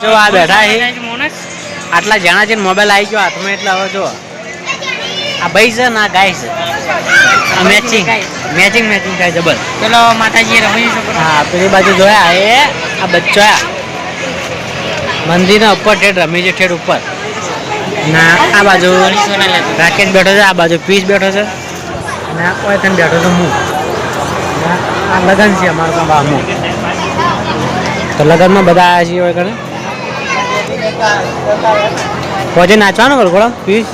જો આ બેઠા છે આટલા જણા છે મોબાઈલ આવી ગયો હાથમાં એટલે હવે જો આ ભાઈ છે ને આ ગાય છે મેચિંગ મેચિંગ મેચિંગ થાય જબર પેલો માતાજી રમી છોકરો હા પેલી બાજુ જોયા એ આ બચ્ચો મંદિરના ઉપર ઠેઠ રમી છે ઠેઠ ઉપર ના આ બાજુ રાકેશ બેઠો છે આ બાજુ પીસ બેઠો છે અને કોઈ તને બેઠો છે હું આ લગન છે અમારું કામ હું તો લગનમાં બધા આવ્યા છીએ હોય પહોંચે નાચવાનું વરઘોડા પીસ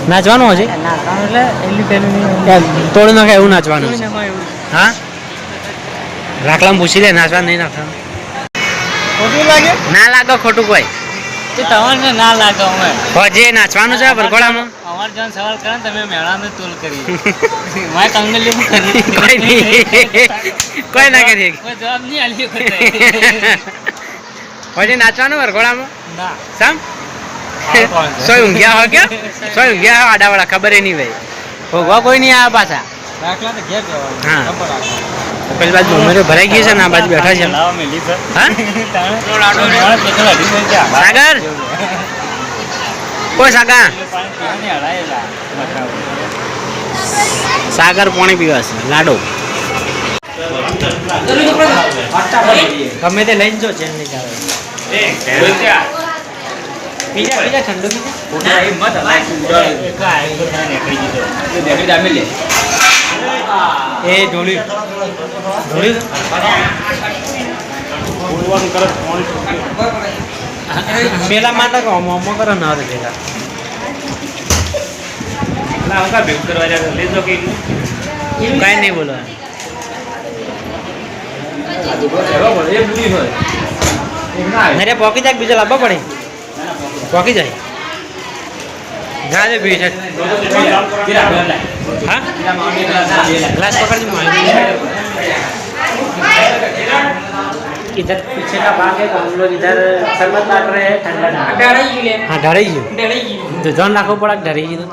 નાચવાનું હશે તોડી નાખે એવું નાચવાનું હા રાખલામાં પૂછી લે નાચવાનું નહીં નાખવાનું ખોટું લાગે ના લાગે ખોટું કોઈ તમને ના લાગે અમે પહોંચે નાચવાનું છે વરઘોડામાં અમાર જન સવાલ કરે તમે મેળાને તોલ કરી મારે તમને લેવું કરી કોઈ નહીં કોઈ ના કરીએ કોઈ જવાબ નહીં આલ્યો પહોંચે નાચવાનું વરઘોડામાં ના સમ સોય ઊંઘ્યા હોય કે સોય ઊંઘ્યા હોય આડાવાળા ખબર નહીં ભાઈ ભોગવા કોઈ નહીં આવ્યા પાછા દાખલા તો ઘેર જવાનું હા. ખબર રાખો પેલી બાજુ ઉમેરો ભરાઈ ગઈ છે ને આ બાજુ બેઠા છે લાવો મેલી છે હા મેળા કેટલા અઢી થઈ ગયા સાગર કોઈ સાગર પાણી પીવાની હડાયેલા સાગર પાણી પીવા છે લાડો ગમે તે લઈને જો ચેન નહીં ચાલે બીજા બીજા ઠંડુ એ ઢોળી ઢોળી પેલા માટે અમો કરો ના પેલા કઈ નહીં બોલો અરે પોકી જાય બીજો લાવવા પડે પોકી જાય જા દે બીજ हाँ ग्लास पकड़ इधर पीछे का भाग है तो हम लोग इधर शरबत बांट रहे हैं ठंडा हाँ डराई तो जॉन लाखों पड़ा डराई तो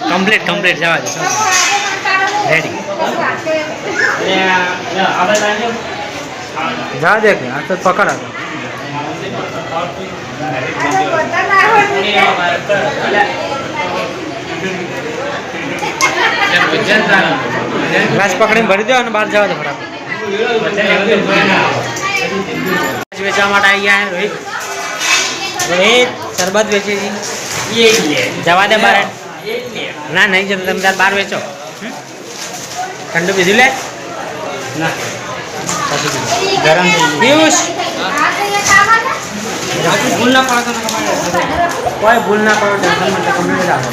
कंप्लीट कंप्लीट जावा रेडी जा देख आज तो पकड़ा था ग्लास पकड़ी भरी दो बाहर जवा दो फटाफट वेचवा માટે આવી ગયા રોહિત રોહિત શરબત વેચે છે જવા દે બહાર ના નહીં જતો તમે તાર બહાર વેચો ઠંડુ પીધું લે ના ગરમ પિયુષ ભૂલ ના પડે કોઈ ભૂલ ના પડે ટેન્શન માટે કમ્પ્લીટ રાખો